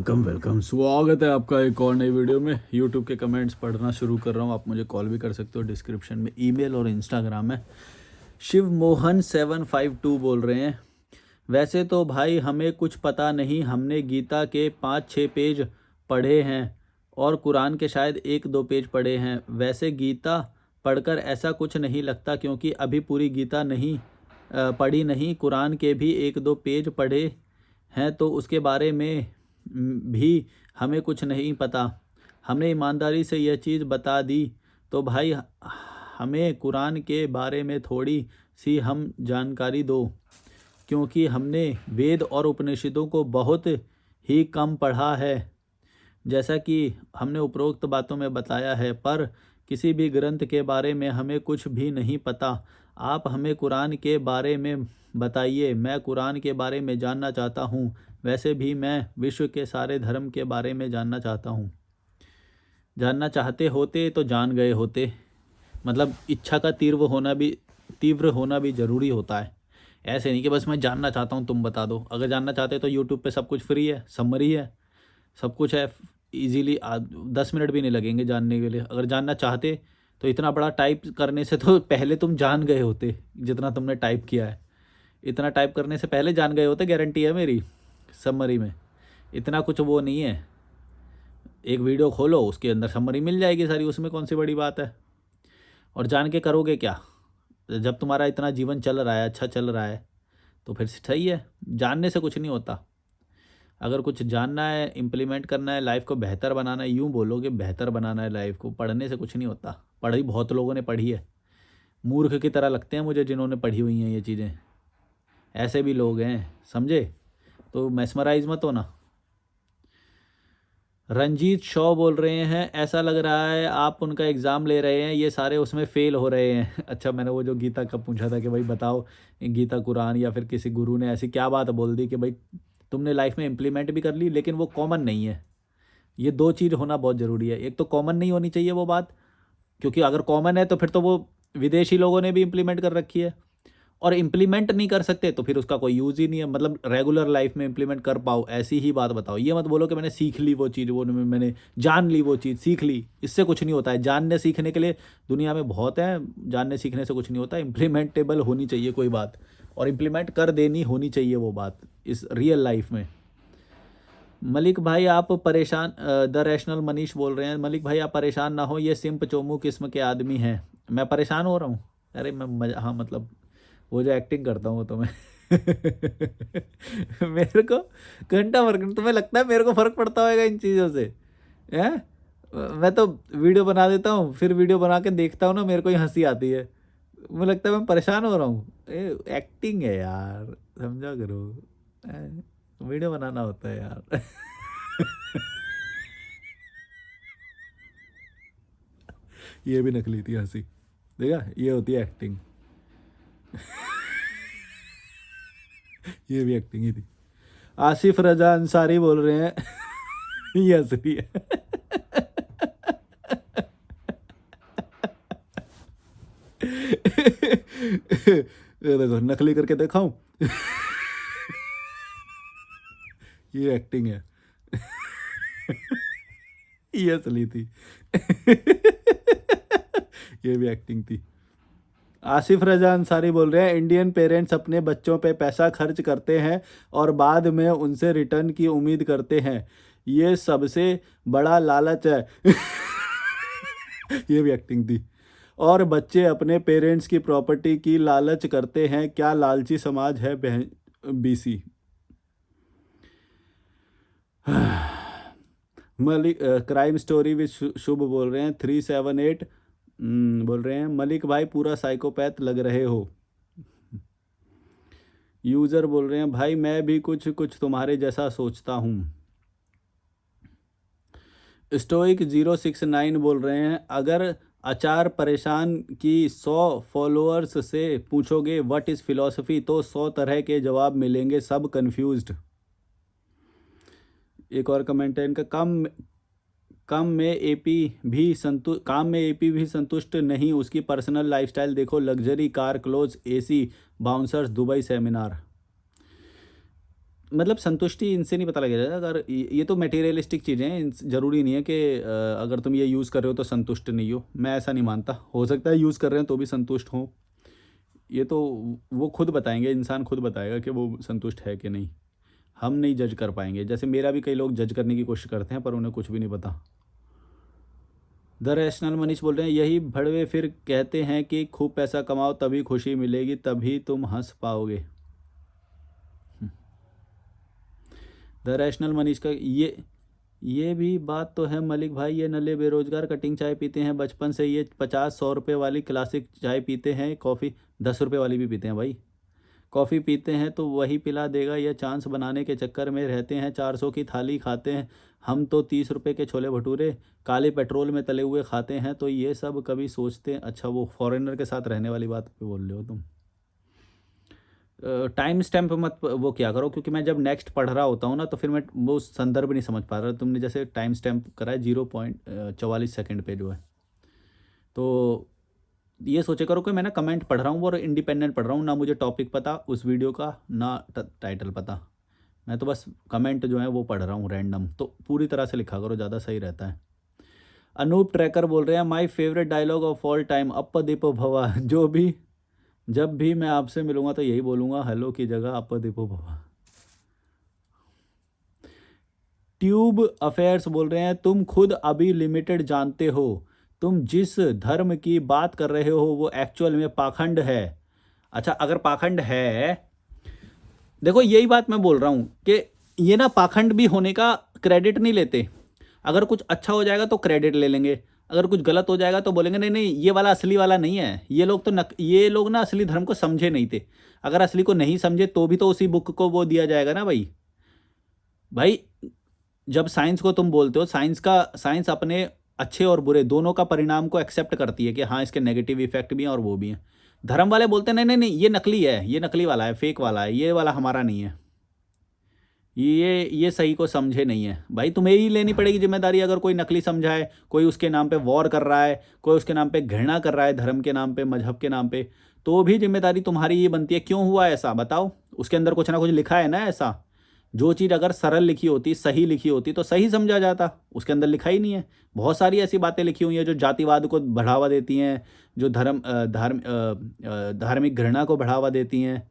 Welcome welcome, स्वागत है आपका एक और नई वीडियो में। यूट्यूब के कमेंट्स पढ़ना शुरू कर रहा हूँ। आप मुझे कॉल भी कर सकते हो, डिस्क्रिप्शन में ईमेल और इंस्टाग्राम है। शिव मोहन 752 बोल रहे हैं, वैसे तो भाई हमें कुछ पता नहीं, हमने गीता के 5-6 पेज पढ़े हैं और कुरान के शायद 1-2 पेज पढ़े हैं। वैसे गीता पढ़कर ऐसा कुछ नहीं लगता क्योंकि अभी पूरी गीता नहीं पढ़ी नहीं। कुरान के भी 1-2 पेज पढ़े हैं तो उसके बारे में भी हमें कुछ नहीं पता। हमने ईमानदारी से यह चीज़ बता दी तो भाई हमें कुरान के बारे में थोड़ी सी हम जानकारी दो, क्योंकि हमने वेद और उपनिषदों को बहुत ही कम पढ़ा है। जैसा कि हमने उपरोक्त बातों में बताया है, पर किसी भी ग्रंथ के बारे में हमें कुछ भी नहीं पता। आप हमें कुरान के बारे में बताइए। मैं कुरान के बारे में जानना चाहता हूँ। वैसे भी मैं विश्व के सारे धर्म के बारे में जानना चाहता हूँ। जानना चाहते होते तो जान गए होते। मतलब इच्छा का तीव्र होना भी ज़रूरी होता है। ऐसे नहीं कि बस मैं जानना चाहता हूँ तुम बता दो। अगर जानना चाहते तो यूट्यूब पे सब कुछ फ्री है, समरी है, सब कुछ है। इजीली 10 मिनट भी नहीं लगेंगे जानने के लिए। अगर जानना चाहते तो इतना बड़ा टाइप करने से तो पहले तुम जान गए होते। जितना तुमने टाइप किया है, इतना टाइप करने से पहले जान गए होते, गारंटी है मेरी। समरी में इतना कुछ वो नहीं है। एक वीडियो खोलो, उसके अंदर समरी मिल जाएगी सारी, उसमें कौन सी बड़ी बात है। और जान के करोगे क्या? जब तुम्हारा इतना जीवन चल रहा है, अच्छा चल रहा है, तो फिर सही है। जानने से कुछ नहीं होता। अगर कुछ जानना है, इम्प्लीमेंट करना है, लाइफ को बेहतर बनाना है, यूँ बोलोगे बेहतर बनाना है लाइफ को, पढ़ने से कुछ नहीं होता। पढ़ी बहुत लोगों ने पढ़ी है। मूर्ख की तरह लगते हैं मुझे जिन्होंने पढ़ी हुई हैं ये चीज़ें। ऐसे भी लोग हैं, समझे? तो मैस्मराइज मत हो ना। रंजीत शॉ बोल रहे हैं, ऐसा लग रहा है आप उनका एग्ज़ाम ले रहे हैं, ये सारे उसमें फ़ेल हो रहे हैं। अच्छा, मैंने वो जो गीता का पूछा था कि भाई बताओ, गीता कुरान या फिर किसी गुरु ने ऐसी क्या बात बोल दी कि भाई तुमने लाइफ में इम्प्लीमेंट भी कर ली, लेकिन वो कॉमन नहीं है। ये दो चीज़ होना बहुत ज़रूरी है। एक तो कॉमन नहीं होनी चाहिए वो बात, क्योंकि अगर कॉमन है तो फिर तो वो विदेशी लोगों ने भी इम्प्लीमेंट कर रखी है। और इम्प्लीमेंट नहीं कर सकते तो फिर उसका कोई यूज़ ही नहीं है। मतलब रेगुलर लाइफ में इम्प्लीमेंट कर पाओ, ऐसी ही बात बताओ। ये मत बोलो कि मैंने सीख ली वो चीज़, वो मैंने जान ली, वो चीज़ सीख ली। इससे कुछ नहीं होता है। जानने सीखने के लिए दुनिया में बहुत है, जानने सीखने से कुछ नहीं होता। इम्प्लीमेंटेबल होनी चाहिए कोई बात, और इम्प्लीमेंट कर देनी होनी चाहिए वो बात इस रियल लाइफ में। मलिक भाई आप परेशान, द रैशनल मनीष बोल रहे हैं, मलिक भाई आप परेशान ना हो, ये सिंप चोमू किस्म के आदमी हैं। मैं परेशान हो रहा हूँ? अरे मैं हाँ, मतलब वो जो एक्टिंग करता हूँ तो मैं मेरे को घंटा फर्क, तुम्हें लगता है मेरे को फ़र्क पड़ता होगा इन चीज़ों से? हैं? मैं तो वीडियो बना देता हूँ, फिर वीडियो बना के देखता हूँ ना, मेरे को ही हंसी आती है। मुझे लगता है मैं परेशान हो रहा हूँ। एक्टिंग है यार, समझा करो। वीडियो बनाना होता है यार। ये भी नकली थी हंसी, देखा? ये होती है एक्टिंग। ये भी एक्टिंग ही थी। आसिफ रजा अंसारी बोल रहे हैं, ये हंस रही है। ये देखो, नकली करके दिखाऊं? ये एक्टिंग है। ये असली थी। ये भी एक्टिंग थी। आसिफ रजा अंसारी बोल रहे हैं, इंडियन पेरेंट्स अपने बच्चों पे पैसा खर्च करते हैं और बाद में उनसे रिटर्न की उम्मीद करते हैं। ये सबसे बड़ा लालच है। ये भी एक्टिंग थी। और बच्चे अपने पेरेंट्स की प्रॉपर्टी की लालच करते हैं। क्या लालची समाज है बहन। BC. Malik crime story with Shubh बोल रहे हैं 378, बोल रहे हैं, मलिक भाई पूरा साइकोपैथ लग रहे हो। यूज़र बोल रहे हैं, भाई मैं भी कुछ कुछ तुम्हारे जैसा सोचता हूँ। स्टोइक 069 बोल रहे हैं, अगर अचार परेशान की 100 फॉलोअर्स से पूछोगे व्हाट इज़ फिलॉसफी तो 100 तरह के जवाब मिलेंगे, सब कंफ्यूज्ड। एक और कमेंट है इनका, काम में एपी भी संतुष्ट नहीं, उसकी पर्सनल लाइफस्टाइल देखो, luxury car, close, AC, bouncers, Dubai seminar. मतलब संतुष्टि इनसे नहीं पता लगेगा। अगर ये तो मटेरियलिस्टिक चीज़ें हैं, ज़रूरी नहीं है कि अगर तुम ये यूज़ कर रहे हो तो संतुष्ट नहीं हो। मैं ऐसा नहीं मानता, हो सकता है यूज़ कर रहे हैं तो भी संतुष्ट हो। ये तो वो खुद बताएंगे, इंसान खुद बताएगा कि वो संतुष्ट है कि नहीं। हम नहीं जज कर पाएंगे। जैसे मेरा भी कई लोग जज करने की कोशिश करते हैं पर उन्हें कुछ भी नहीं पता। द रैशनल मनीष बोल रहे हैं, यही भड़वे फिर कहते हैं कि खूब पैसा कमाओ तभी खुशी मिलेगी, तभी तुम हंस पाओगे। द रैशनल मनीष का ये भी बात तो है मलिक भाई। ये नल्ले बेरोजगार कटिंग चाय पीते हैं बचपन से, ये 50-100 रुपये वाली क्लासिक चाय पीते हैं, कॉफ़ी 10 रुपये वाली भी पीते हैं भाई। कॉफ़ी पीते हैं तो वही पिला देगा, यह चांस बनाने के चक्कर में रहते हैं। 400 की थाली खाते हैं, हम तो 30 रुपये के छोले भटूरे काले पेट्रोल में तले हुए खाते हैं। तो ये सब कभी सोचते हैं? अच्छा, वो फॉरेनर के साथ रहने वाली बात पे बोल रहे हो तुम। टाइम स्टैम्प मत वो क्या करो, क्योंकि मैं जब नेक्स्ट पढ़ रहा होता हूँ ना तो फिर मैं वो संदर्भ नहीं समझ पा रहा। तुमने जैसे टाइम स्टैम्प करा है 0.44 सेकेंड पे जो है, तो ये सोचे करो कि मैं ना कमेंट पढ़ रहा हूँ और इंडिपेंडेंट पढ़ रहा हूँ, ना मुझे टॉपिक पता उस वीडियो का, ना टाइटल पता। मैं तो बस कमेंट जो है वो पढ़ रहा हूँ रैंडम। तो पूरी तरह से लिखा करो, ज़्यादा सही रहता है। अनूप ट्रैकर बोल रहे हैं, my favourite dialogue of all time अप दीपो भवा। जब भी मैं आपसे मिलूंगा तो यही बोलूंगा, हेलो की जगह अप दीपो भवा। ट्यूब अफेयर्स बोल रहे हैं, तुम खुद अभी लिमिटेड जानते हो, तुम जिस धर्म की बात कर रहे हो वो एक्चुअल में पाखंड है। अच्छा, अगर पाखंड है, देखो यही बात मैं बोल रहा हूँ कि ये ना पाखंड भी होने का क्रेडिट नहीं लेते। अगर कुछ अच्छा हो जाएगा तो क्रेडिट ले लेंगे, अगर कुछ गलत हो जाएगा तो बोलेंगे नहीं नहीं ये वाला असली वाला नहीं है। ये लोग ना असली धर्म को समझे नहीं थे। अगर असली को नहीं समझे तो भी तो उसी बुक को वो दिया जाएगा ना भाई। भाई जब साइंस को तुम बोलते हो, साइंस अपने अच्छे और बुरे दोनों का परिणाम को एक्सेप्ट करती है कि हाँ इसके नेगेटिव इफेक्ट भी हैं और वो भी हैं। धर्म वाले बोलते हैं नहीं नहीं नहीं ये नकली है, ये नकली वाला है, फेक वाला है, ये वाला हमारा नहीं है। ये सही को समझे नहीं है। भाई तुम्हें ही लेनी पड़ेगी जिम्मेदारी। अगर कोई नकली समझा है, कोई उसके नाम पे वॉर कर रहा है, कोई उसके नाम पे घृणा कर रहा है, धर्म के नाम पे, मजहब के नाम पे, तो भी जिम्मेदारी तुम्हारी ये बनती है। क्यों हुआ ऐसा बताओ, उसके अंदर कुछ ना कुछ लिखा है ना ऐसा। जो चीज़ अगर सरल लिखी होती, सही लिखी होती तो सही समझा जाता। उसके अंदर लिखा ही नहीं है। बहुत सारी ऐसी बातें लिखी हुई हैं जो जातिवाद को बढ़ावा देती हैं, जो धार्मिक घृणा को बढ़ावा देती हैं।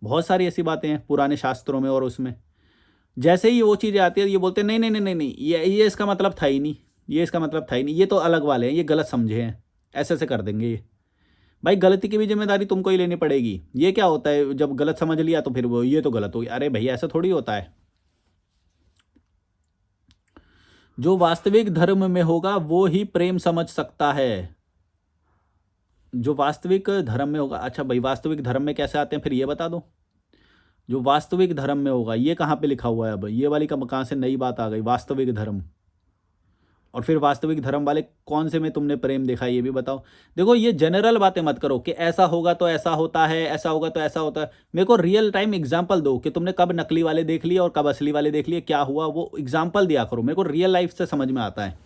बहुत सारी ऐसी बातें हैं पुराने शास्त्रों में और उसमें। जैसे ही वो चीज़ें आती है ये बोलते हैं नहीं नहीं नहीं नहीं नहीं ये इसका मतलब था ही नहीं, ये इसका मतलब था ही नहीं, ये तो अलग वाले हैं, ये गलत समझे हैं, ऐसे ऐसे कर देंगे ये। भाई गलती की भी जिम्मेदारी तुमको ही लेनी पड़ेगी। ये क्या होता है, जब गलत समझ लिया तो फिर वो ये तो गलत हो गया। अरे भैया ऐसा थोड़ी होता है। जो वास्तविक धर्म में होगा वो ही प्रेम समझ सकता है। जो वास्तविक धर्म में होगा। अच्छा भाई वास्तविक धर्म में कैसे आते हैं फिर ये बता दो। जो वास्तविक धर्म में होगा ये कहाँ पे लिखा हुआ है? अब ये वाली कहाँ से नई बात आ गई, वास्तविक धर्म। और फिर वास्तविक धर्म वाले कौन से में तुमने प्रेम देखा ये भी बताओ। देखो ये जनरल बातें मत करो कि ऐसा होगा तो ऐसा होता है, ऐसा होगा तो ऐसा होता है। मेरे को रियल टाइम एग्जांपल दो कि तुमने कब नकली वाले देख लिए और कब असली वाले देख लिए, क्या हुआ वो एग्जांपल दिया करो। मेरे को रियल लाइफ से समझ में आता है।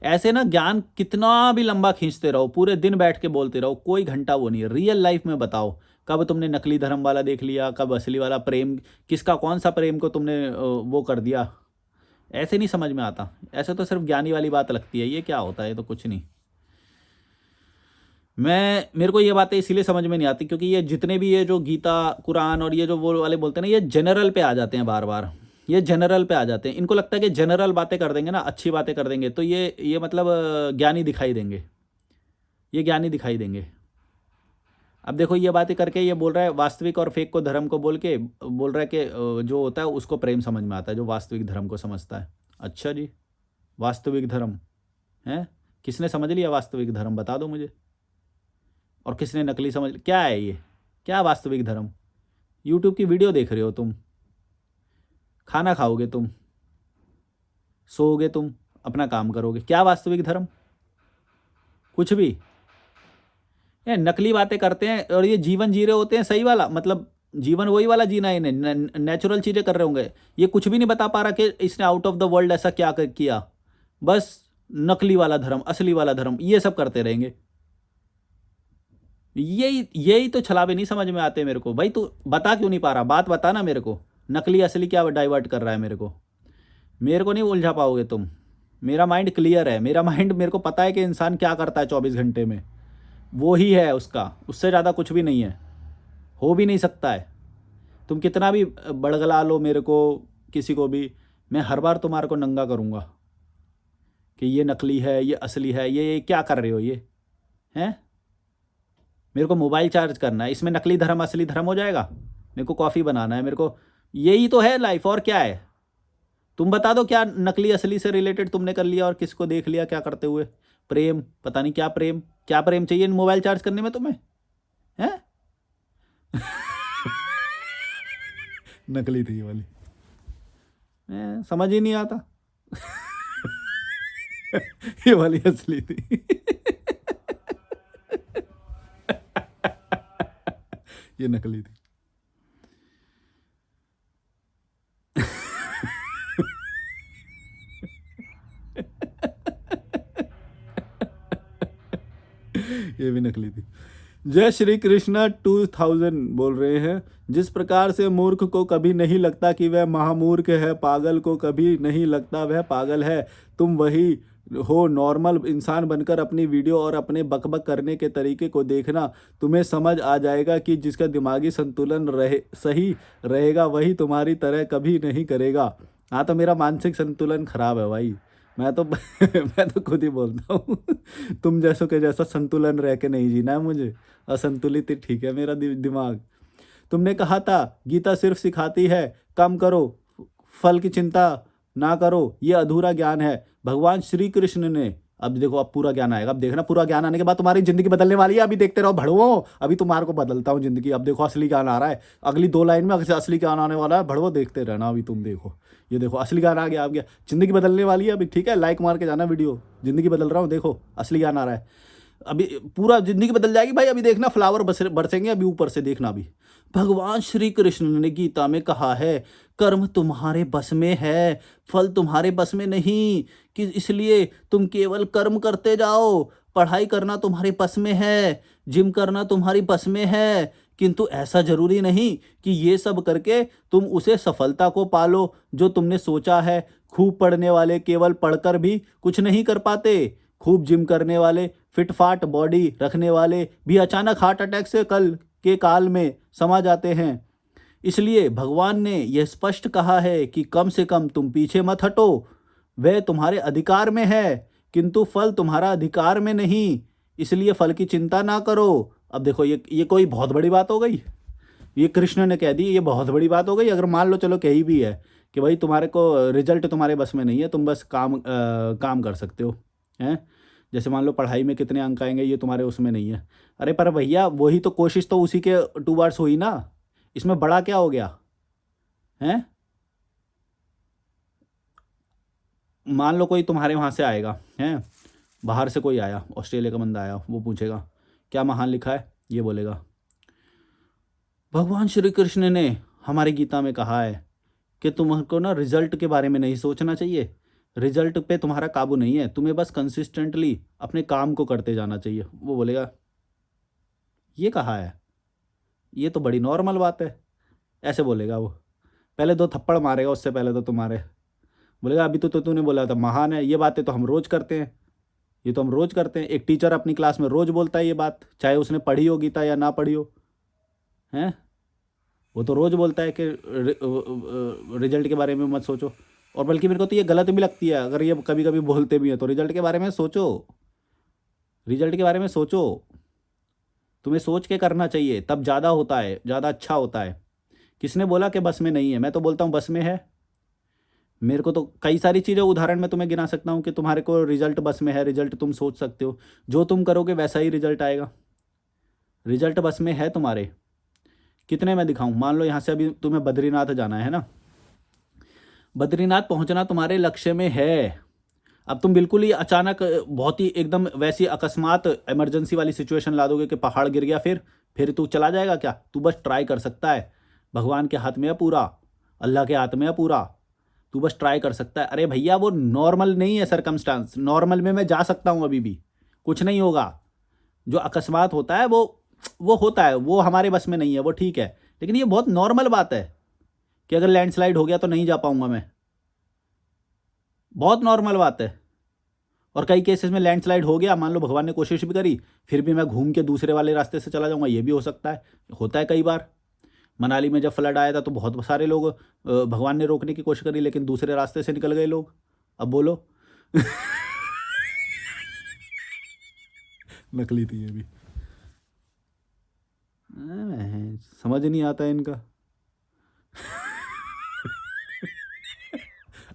ऐसे ना ज्ञान कितना भी लंबा खींचते रहो, पूरे दिन बैठ के बोलते रहो, कोई घंटा वो नहीं है। रियल लाइफ में बताओ कब तुमने नकली धर्म वाला देख लिया, कब असली वाला प्रेम, किसका कौन सा प्रेम को तुमने वो कर दिया। ऐसे नहीं समझ में आता। ऐसे तो सिर्फ ज्ञानी वाली बात लगती है। ये क्या होता है, ये तो कुछ नहीं। मेरे को ये बातें इसीलिए समझ में नहीं आती क्योंकि ये जितने भी ये जो गीता कुरान और ये जो वो वाले बोलते हैं ना, ये जनरल पे आ जाते हैं बार बार। ये जनरल पे आ जाते हैं। इनको लगता है कि जनरल बातें कर देंगे ना, अच्छी बातें कर देंगे तो ये मतलब ज्ञानी दिखाई देंगे, ये ज्ञानी दिखाई देंगे। अब देखो ये बातें करके ये बोल रहा है वास्तविक और फेक को धर्म को बोल के बोल रहा है कि जो होता है उसको प्रेम समझ में आता है, जो वास्तविक धर्म को समझता है। अच्छा जी, वास्तविक धर्म है, किसने समझ लिया वास्तविक धर्म बता दो मुझे। और किसने नकली समझ, क्या है ये, क्या वास्तविक धर्म? यूट्यूब की वीडियो देख रहे हो तुम, खाना खाओगे तुम, सोओगे तुम, अपना काम करोगे, क्या वास्तविक धर्म? कुछ भी। ये नकली बातें करते हैं और ये जीवन जी रहे होते हैं सही वाला, मतलब जीवन वही वाला जीना है इन्हें, नेचुरल चीज़ें कर रहे होंगे। ये कुछ भी नहीं बता पा रहा कि इसने आउट ऑफ द वर्ल्ड ऐसा क्या किया। बस नकली वाला धर्म, असली वाला धर्म, ये सब करते रहेंगे। यही यही तो छलावे नहीं समझ में आते मेरे को। भाई तू बता क्यों नहीं पा रहा, बात बता ना मेरे को। नकली असली क्या डाइवर्ट कर रहा है मेरे को नहीं उलझा पाओगे तुम। मेरा माइंड क्लियर है, मेरा माइंड, मेरे को पता है कि इंसान क्या करता है 24 घंटे में, वो ही है उसका, उससे ज़्यादा कुछ भी नहीं है, हो भी नहीं सकता है। तुम कितना भी बड़गला लो मेरे को, किसी को भी, मैं हर बार तुम्हारे को नंगा करूँगा कि ये नकली है, ये असली है, ये क्या कर रहे हो ये हैं। मेरे को मोबाइल चार्ज करना है, इसमें नकली धर्म असली धर्म हो जाएगा। मेरे को कॉफ़ी बनाना है, मेरे को, यही तो है लाइफ, और क्या है। तुम बता दो क्या नकली असली से रिलेटेड तुमने कर लिया और किसको देख लिया क्या करते हुए। प्रेम, पता नहीं क्या प्रेम चाहिए मोबाइल चार्ज करने में तुम्हें, हैं। नकली थी ये वाली, समझ ही नहीं आता। ये वाली असली थी। ये नकली थी। ये भी नकली थी। जय श्री कृष्णा 2000 बोल रहे हैं, जिस प्रकार से मूर्ख को कभी नहीं लगता कि वह महामूर्ख है, पागल को कभी नहीं लगता वह पागल है, तुम वही हो। नॉर्मल इंसान बनकर अपनी वीडियो और अपने बकबक करने के तरीके को देखना, तुम्हें समझ आ जाएगा कि जिसका दिमागी संतुलन सही रहेगा वही तुम्हारी तरह कभी नहीं करेगा। हाँ, तो मेरा मानसिक संतुलन खराब है भाई, मैं तो मैं तो खुद ही बोलता हूँ। तुम जैसों के जैसा संतुलन रह के नहीं जीना है मुझे, असंतुलित ही ठीक है मेरा दिमाग। तुमने कहा था गीता सिर्फ सिखाती है कम करो, फल की चिंता ना करो, ये अधूरा ज्ञान है। भगवान श्री कृष्ण ने, अब देखो अब पूरा ज्ञान आएगा, अब देखना पूरा ज्ञान आने के बाद तुम्हारी जिंदगी बदलने वाली है। अभी देखते रहो भड़वो, अभी तुम्हारे को बदलता हूँ जिंदगी। अब देखो असली ज्ञान आ रहा है, अगली 2 लाइन में असली ज्ञान आने वाला है। भड़वो देखते रहना, अभी तुम देखो, ये देखो असली ज्ञान आ गया, जिंदगी बदलने वाली है अभी। ठीक है, लाइक मार के जाना वीडियो, जिंदगी बदल रहा हूँ, देखो असली ज्ञान आ रहा है। अभी पूरा जिंदगी बदल जाएगी भाई, अभी देखना फ्लावर बरसेंगे अभी ऊपर से, देखना अभी। भगवान श्री कृष्ण ने गीता में कहा है कर्म तुम्हारे बस में है, फल तुम्हारे बस में नहीं, कि इसलिए तुम केवल कर्म करते जाओ। पढ़ाई करना तुम्हारे बस में है, जिम करना तुम्हारी बस में है, किंतु ऐसा जरूरी नहीं कि ये सब करके तुम उसे सफलता को पालो जो तुमने सोचा है। खूब पढ़ने वाले केवल पढ़कर भी कुछ नहीं कर पाते, खूब जिम करने वाले, फिटफाट बॉडी रखने वाले भी अचानक हार्ट अटैक से कल के काल में समा जाते हैं। इसलिए भगवान ने यह स्पष्ट कहा है कि कम से कम तुम पीछे मत हटो, वह तुम्हारे अधिकार में है, किंतु फल तुम्हारा अधिकार में नहीं, इसलिए फल की चिंता ना करो। अब देखो ये कोई बहुत बड़ी बात हो गई, ये कृष्ण ने कह दी, ये बहुत बड़ी बात हो गई। अगर मान लो चलो कही भी है कि भाई तुम्हारे को रिजल्ट तुम्हारे बस में नहीं है, तुम बस काम कर सकते हो, हैं। जैसे मान लो पढ़ाई में कितने अंक आएंगे ये तुम्हारे उसमें नहीं है। अरे पर भैया वही तो कोशिश तो उसी के टूवर्ड्स हुई ना, इसमें बड़ा क्या हो गया, हैं। मान लो कोई तुम्हारे वहाँ से आएगा, हैं, बाहर से कोई आया, ऑस्ट्रेलिया का बंदा आया, वो पूछेगा क्या महान लिखा है, ये बोलेगा भगवान श्री कृष्ण ने हमारी गीता में कहा है कि तुमको ना रिजल्ट के बारे में नहीं सोचना चाहिए, रिजल्ट पे तुम्हारा काबू नहीं है, तुम्हें बस कंसिस्टेंटली अपने काम को करते जाना चाहिए। वो बोलेगा ये कहा है, ये तो बड़ी नॉर्मल बात है, ऐसे बोलेगा वो। पहले 2 थप्पड़ मारेगा उससे पहले तो तुम्हारे, बोलेगा अभी तो तूने बोला था महान है, ये बातें तो हम रोज़ करते हैं, ये तो हम रोज़ करते हैं। एक टीचर अपनी क्लास में रोज़ बोलता है ये बात, चाहे उसने पढ़ी हो गीता या ना पढ़ी हो, हैं। वो तो रोज़ बोलता है कि रिजल्ट के बारे में मत सोचो। और बल्कि मेरे को तो ये गलत भी लगती है, अगर ये कभी कभी बोलते भी हैं तो रिजल्ट के बारे में सोचो, रिजल्ट के बारे में सोचो, तुम्हें सोच के करना चाहिए, तब ज़्यादा होता है, ज़्यादा अच्छा होता है। किसने बोला कि बस में नहीं है, मैं तो बोलता हूँ बस में है। मेरे को तो कई सारी चीज़ें उदाहरण में तुम्हें गिना सकता हूँ कि तुम्हारे को रिजल्ट बस में है, रिजल्ट तुम सोच सकते हो, जो तुम करोगे वैसा ही रिजल्ट आएगा, रिजल्ट बस में है तुम्हारे। कितने मैं दिखाऊं, मान लो यहाँ से अभी तुम्हें बद्रीनाथ जाना है ना, बद्रीनाथ पहुँचना तुम्हारे लक्ष्य में है। अब तुम बिल्कुल ही अचानक बहुत ही एकदम वैसी अकस्मात इमरजेंसी वाली सिचुएशन ला दोगे कि पहाड़ गिर गया, फिर तू चला जाएगा क्या, तू बस ट्राई कर सकता है, भगवान के हाथ में है पूरा, अल्लाह के हाथ में है पूरा, तू बस ट्राई कर सकता है। अरे भैया वो नॉर्मल नहीं है सरकमस्टांस, नॉर्मल में मैं जा सकता हूँ अभी भी, कुछ नहीं होगा। जो अकस्मात होता है वो होता है, वो हमारे बस में नहीं है, वो ठीक है, लेकिन ये बहुत नॉर्मल बात है कि अगर लैंडस्लाइड हो गया तो नहीं जा पाऊंगा मैं। बहुत नॉर्मल बात है। और कई केसेस में लैंडस्लाइड हो गया, मान लो भगवान ने कोशिश भी करी, फिर भी मैं घूम के दूसरे वाले रास्ते से चला जाऊंगा, ये भी हो सकता है, होता है कई बार। मनाली में जब फ्लड आया था तो बहुत सारे लोग भगवान ने रोकने की कोशिश करी, लेकिन दूसरे रास्ते से निकल गए लोग। अब बोलो। नकली थी ये भी। समझ नहीं आता है इनका।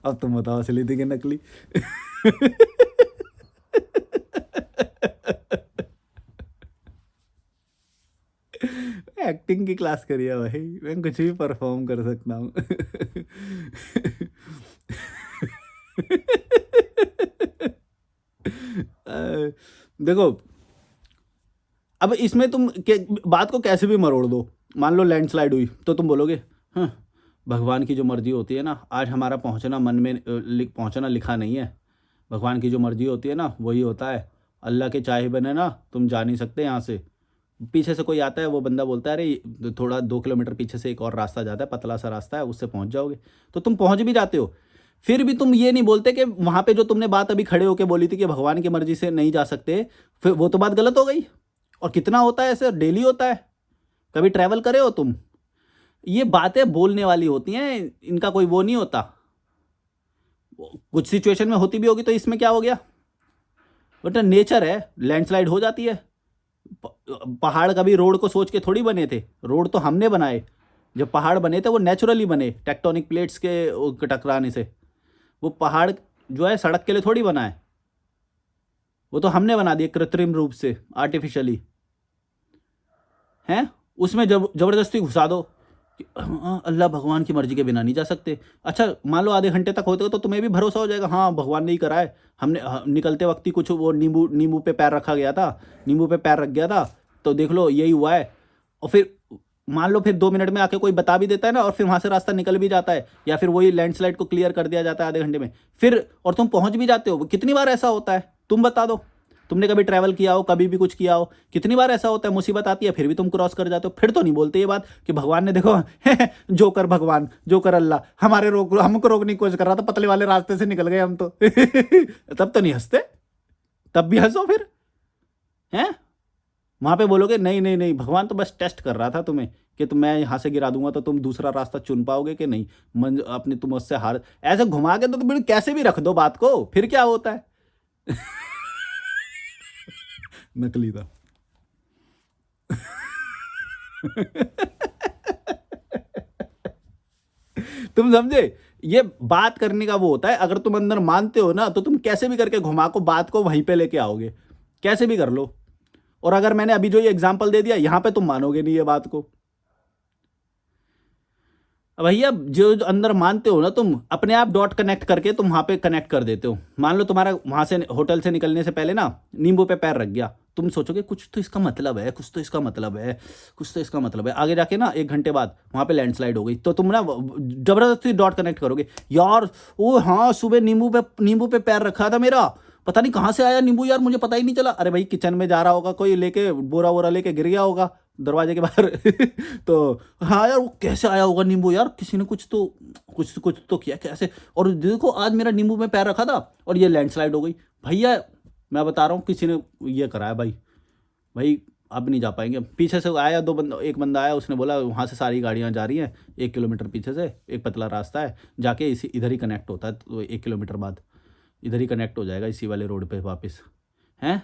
अब तुम बताओ, असली थी कि नकली? एक्टिंग की क्लास करी है भाई, मैं कुछ भी परफॉर्म कर सकता हूँ। देखो, अब इसमें तुम बात को कैसे भी मरोड़ दो। मान लो लैंडस्लाइड हुई तो तुम बोलोगे हाँ, भगवान की जो मर्जी होती है ना, आज हमारा पहुंचना मन में पहुंचना लिखा नहीं है। भगवान की जो मर्जी होती है ना वही होता है। अल्लाह के चाहे बने ना, तुम जा नहीं सकते यहाँ से। पीछे से कोई आता है, वो बंदा बोलता है अरे थोड़ा 2 किलोमीटर पीछे से एक और रास्ता जाता है, पतला सा रास्ता है, उससे पहुंच जाओगे। तो तुम पहुंच भी जाते हो। फिर भी तुम ये नहीं बोलते कि वहां पे जो तुमने बात अभी खड़े होके बोली थी कि भगवान की मर्जी से नहीं जा सकते, फिर वो तो बात गलत हो गई। और कितना होता है ऐसे, डेली होता है। कभी ट्रैवल करे हो तुम? ये बातें बोलने वाली होती हैं, इनका कोई वो नहीं होता। कुछ सिचुएशन में होती भी होगी तो इसमें क्या हो गया, बट नेचर है, लैंडस्लाइड हो जाती है। पहाड़ कभी रोड को सोच के थोड़ी बने थे, रोड तो हमने बनाए। जब पहाड़ बने थे वो नेचुरली बने, टेक्टोनिक प्लेट्स के टकराने से। वो पहाड़ जो है सड़क के लिए थोड़ी बना है, वो तो हमने बना दिए कृत्रिम रूप से, आर्टिफिशियली। हैं, उसमें जब जबरदस्ती घुसा दो कि अल्लाह भगवान की मर्जी के बिना नहीं जा सकते। अच्छा मान लो आधे घंटे तक होते हो तो तुम्हें भी भरोसा हो जाएगा, हाँ भगवान ने ही करा है। हमने निकलते वक्त ही कुछ वो नींबू नींबू पे पैर रखा गया था, नींबू पे पैर रख गया था, तो देख लो यही हुआ है। और फिर मान लो फिर 2 मिनट में आके कोई बता भी देता है ना, और फिर वहाँ से रास्ता निकल भी जाता है, या फिर वही लैंडस्लाइड को क्लियर कर दिया जाता है आधे घंटे में, फिर और तुम पहुँच भी जाते हो। कितनी बार ऐसा होता है तुम बता दो? तुमने कभी ट्रैवल किया हो, कभी भी कुछ किया हो, कितनी बार ऐसा होता है मुसीबत आती है फिर भी तुम क्रॉस कर जाते हो? फिर तो नहीं बोलते ये बात कि भगवान ने देखो जोकर भगवान, जोकर अल्लाह हमारे हमको रोकने की कोशिश कर रहा था, पतले वाले रास्ते से निकल गए हम तो। तब तो नहीं हंसते, तब भी हंसो फिर। हैं, वहां पे बोलोगे नहीं नहीं नहीं, भगवान तो बस टेस्ट कर रहा था तुम्हें कि तुम मैं यहाँ से गिरा दूंगा तो तुम दूसरा रास्ता चुन पाओगे कि नहीं। मन अपनी तुम उससे हार ऐसे घुमा के तो तुम कैसे भी रख दो बात को, फिर क्या होता है? नकली था। तुम समझे? ये बात करने का वो होता है, अगर तुम अंदर मानते हो ना तो तुम कैसे भी करके घुमा को बात को वहीं पे लेके आओगे, कैसे भी कर लो। और अगर मैंने अभी जो ये एग्जांपल दे दिया यहां पे तुम मानोगे नहीं ये बात को। भैया जो जो अंदर मानते हो ना, तुम अपने आप डॉट कनेक्ट करके तुम वहां पे कनेक्ट कर देते हो। मान लो तुम्हारा वहां से होटल से निकलने से पहले ना नींबू पे पैर रख गया, तुम सोचोगे कुछ तो इसका मतलब है, कुछ तो इसका मतलब है, कुछ तो इसका मतलब है। आगे जाके ना 1 घंटे बाद वहां पे लैंडस्लाइड हो गई तो तुम ना जबरदस्ती डॉट कनेक्ट करोगे, यार ओ हाँ सुबह नींबू पे पैर रखा था मेरा, पता नहीं कहाँ से आया नींबू यार, मुझे पता ही नहीं चला। अरे भाई किचन में जा रहा होगा कोई लेके, बोरा वोरा लेके गिर गया होगा दरवाजे के बाहर। तो हाँ यार वो कैसे आया होगा नींबू, यार किसी ने कुछ तो किया कैसे। और देखो आज मेरा नींबू में पैर रखा था और ये लैंडस्लाइड हो गई। भैया मैं बता रहा हूँ किसी ने ये कराया भाई। भाई अब नहीं जा पाएंगे। पीछे से आया एक बंदा आया, उसने बोला वहाँ से सारी गाड़ियाँ जा रही हैं, 1 किलोमीटर पीछे से एक पतला रास्ता है, जाके इसी इधर ही कनेक्ट होता है, तो 1 किलोमीटर बाद इधर ही कनेक्ट हो जाएगा इसी वाले रोड पे वापस। हैं,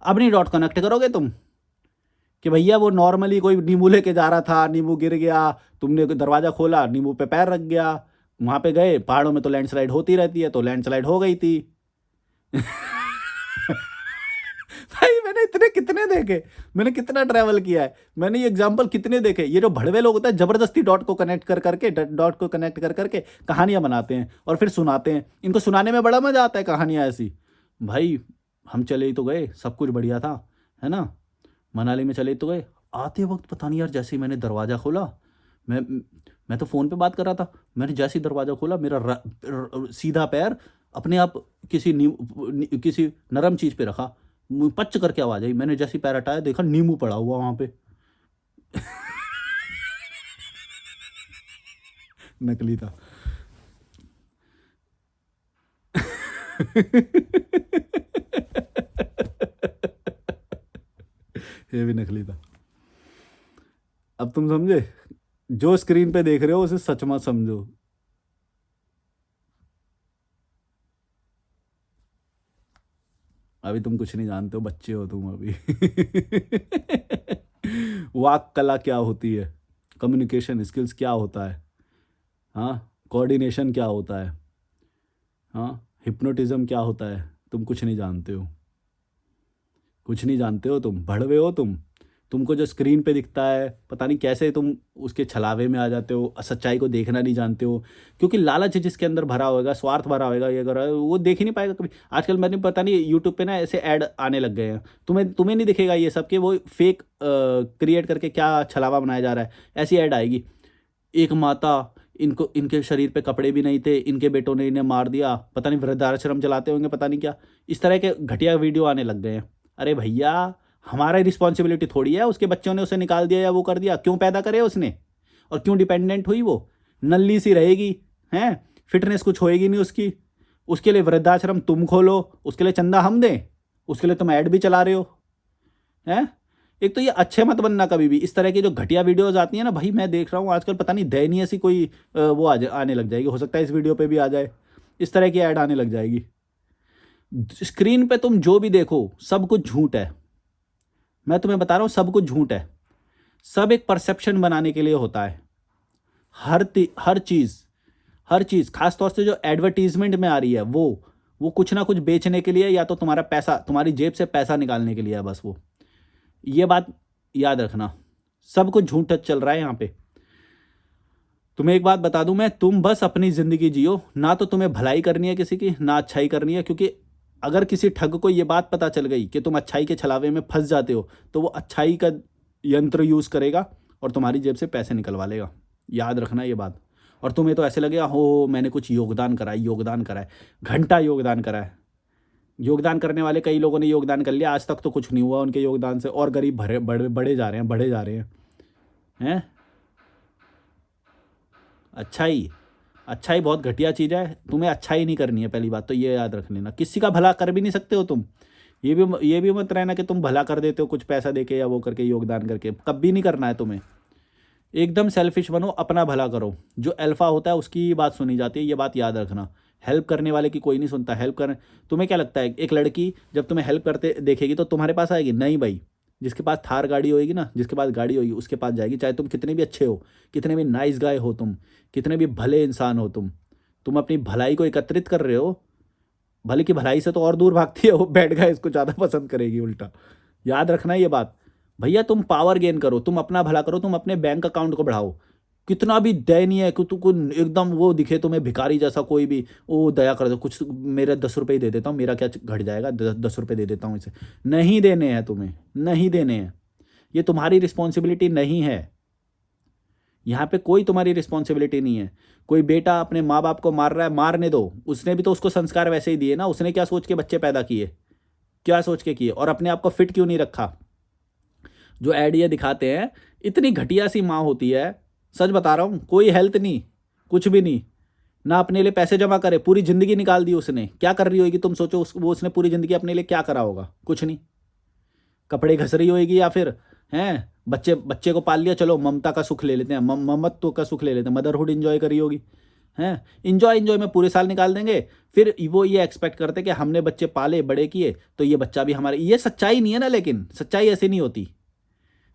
अब नहीं डॉट कनेक्ट करोगे तुम कि भैया वो नॉर्मली कोई नींबू लेके जा रहा था, नींबू गिर गया, तुमने दरवाज़ा खोला नींबू पे पैर रख गया, वहाँ पे गए, पहाड़ों में तो लैंडस्लाइड होती रहती है, तो लैंडस्लाइड हो गई थी। भाई मैंने इतने कितने देखे, मैंने कितना ट्रैवल किया है, मैंने ये एग्जांपल कितने देखे। ये जो भड़वे लोग होते हैं जबरदस्ती डॉट को कनेक्ट कर करके डॉट को कनेक्ट कर करके कहानियां बनाते हैं और फिर सुनाते हैं। इनको सुनाने में बड़ा मजा आता है कहानियां ऐसी। भाई हम चले ही तो गए, सब कुछ बढ़िया था, है ना, मनाली में चले ही तो गए। आते वक्त पता नहीं यार जैसे ही मैंने दरवाज़ा खोला, मैं मैं तो फ़ोन पे बात कर रहा था, मैंने जैसे ही दरवाज़ा खोला मेरा सीधा पैर अपने आप किसी नरम चीज़ पे रखा, पच करके आवाज़ आई, मैंने जैसे ही पैर हटाया देखा नींबू पड़ा हुआ वहाँ पे। नकली था। ये भी नकली था। अब तुम समझे, जो स्क्रीन पे देख रहे हो उसे सच मत समझो। अभी तुम कुछ नहीं जानते हो, बच्चे हो तुम अभी। वाक कला क्या होती है, कम्युनिकेशन स्किल्स क्या होता है, हाँ, कोऑर्डिनेशन क्या होता है, हाँ, हिप्नोटिज्म क्या होता है, तुम कुछ नहीं जानते हो। कुछ नहीं जानते हो, तुम भड़वे हो तुम। तुमको जो स्क्रीन पे दिखता है, पता नहीं कैसे तुम उसके छलावे में आ जाते हो, सच्चाई को देखना नहीं जानते हो। क्योंकि लालच है जिसके अंदर भरा होगा, स्वार्थ भरा होगा, ये कर वो देख ही नहीं पाएगा कभी। आजकल मैंने पता नहीं यूट्यूब पे ना ऐसे ऐड आने लग गए हैं, तुम्हें तुम्हें नहीं दिखेगा ये सब, कि वो फेक क्रिएट करके क्या छलावा बनाया जा रहा है। ऐसी ऐड आएगी, एक माता, इनको इनके शरीर पे कपड़े भी नहीं थे, इनके बेटों ने इन्हें मार दिया, पता नहीं वृद्धाश्रम चलाते होंगे, पता नहीं क्या। इस तरह के घटिया वीडियो आने लग गए हैं। अरे भैया, हमारा रिस्पॉन्सिबिलिटी थोड़ी है, उसके बच्चों ने उसे निकाल दिया या वो कर दिया, क्यों पैदा करे उसने, और क्यों डिपेंडेंट हुई वो। नल्ली सी रहेगी, हैं, फिटनेस कुछ होएगी नहीं उसकी। उसके लिए वृद्धाश्रम तुम खोलो, उसके लिए चंदा हम दें, उसके लिए तुम ऐड भी चला रहे हो, हैं। एक तो ये अच्छे मत बनना कभी भी। इस तरह की जो घटिया वीडियोस आती हैं ना भाई, मैं देख रहा हूँ आजकल, पता नहीं दयनीय सी कोई वो आने लग जाएगी, हो सकता है इस वीडियो पे भी आ जाए, इस तरह की ऐड आने लग जाएगी। स्क्रीन पे तुम जो भी देखो सब कुछ झूठ है। मैं तुम्हें बता रहा हूँ, सब कुछ झूठ है। सब एक परसेप्शन बनाने के लिए होता है। हर चीज़ खास तौर से जो एडवर्टीजमेंट में आ रही है, वो कुछ ना कुछ बेचने के लिए, या तो तुम्हारा पैसा, तुम्हारी जेब से पैसा निकालने के लिए है बस वो। ये बात याद रखना, सब कुछ झूठ चल रहा है यहाँ पे। तुम्हें एक बात बता दूं मैं, तुम बस अपनी ज़िंदगी जियो, ना तो तुम्हें भलाई करनी है किसी की, ना अच्छाई करनी है। क्योंकि अगर किसी ठग को ये बात पता चल गई कि तुम अच्छाई के छलावे में फंस जाते हो, तो वो अच्छाई का यंत्र यूज़ करेगा और तुम्हारी जेब से पैसे निकलवा लेगा। याद रखना ये बात। और तुम्हें तो ऐसे लगेगा, हो मैंने कुछ योगदान करा है, घंटा योगदान करा है। योगदान करने वाले कई लोगों ने योगदान कर लिया, आज तक तो कुछ नहीं हुआ उनके योगदान से, और गरीब भरे बढ़े जा रहे हैं, बढ़े जा रहे हैं, हैं। अच्छाई, अच्छाई बहुत घटिया चीज़ है, तुम्हें अच्छाई नहीं करनी है, पहली बात तो ये याद रख लेना। किसी का भला कर भी नहीं सकते हो तुम। ये भी मत रहना कि तुम भला कर देते हो कुछ पैसा देके या वो करके, योगदान करके, कभी नहीं करना है तुम्हें। एकदम सेल्फिश बनो, अपना भला करो। जो अल्फा होता है उसकी बात सुनी जाती है, ये बात याद रखना। हेल्प करने वाले की कोई नहीं सुनता। हेल्प कर, तुम्हें क्या लगता है एक लड़की जब तुम्हें हेल्प करते देखेगी तो तुम्हारे पास आएगी? नहीं भाई। जिसके पास थार गाड़ी होगी ना, जिसके पास गाड़ी होगी उसके पास जाएगी, चाहे तुम कितने भी अच्छे हो, कितने भी नाइस गाय हो तुम, कितने भी भले इंसान हो तुम अपनी भलाई को एकत्रित कर रहे हो, भले की भलाई से तो और दूर भागती है वो, बैठ गए इसको ज़्यादा पसंद करेगी उल्टा। याद रखना ये बात। भैया तुम पावर गेन करो, तुम अपना भला करो, तुम अपने बैंक अकाउंट को बढ़ाओ। कितना भी दयनीय है कि तुमको एकदम वो दिखे तुम्हें भिखारी जैसा कोई भी, ओ दया कर दो, कुछ मेरे 10 रुपये ही दे देता हूँ, मेरा क्या घट जाएगा, 10 रुपये दे देता हूँ इसे। नहीं देने हैं तुम्हें, नहीं देने हैं। ये तुम्हारी रिस्पॉन्सिबिलिटी नहीं है। यहाँ पे कोई तुम्हारी रिस्पॉन्सिबिलिटी नहीं है। कोई बेटा अपने माँ बाप को मार रहा है, मारने दो, उसने भी तो उसको संस्कार वैसे ही दिए ना। उसने क्या सोच के बच्चे पैदा किए, क्या सोच के किए, और अपने आप को फिट क्यों नहीं रखा। जो ऐड ये दिखाते हैं, इतनी घटिया सी माँ होती है, सच बता रहा हूँ। कोई हेल्थ नहीं, कुछ भी नहीं, ना अपने लिए पैसे जमा करे, पूरी ज़िंदगी निकाल दी उसने। क्या कर रही होगी तुम सोचो, वो उसने पूरी ज़िंदगी अपने लिए क्या करा होगा? कुछ नहीं। कपड़े घस रही होगी, या फिर हैं बच्चे बच्चे को पाल लिया, चलो ममता का सुख ले लेते हैं, ममत्व का सुख ले लेते हैं, मदरहुड इन्जॉय करी होगी, हैं। इन्जॉय में पूरे साल निकाल देंगे, फिर वो ये एक्सपेक्ट करते कि हमने बच्चे पाले बड़े किए तो ये बच्चा भी हमारे। ये सच्चाई नहीं है ना, लेकिन सच्चाई ऐसी नहीं होती।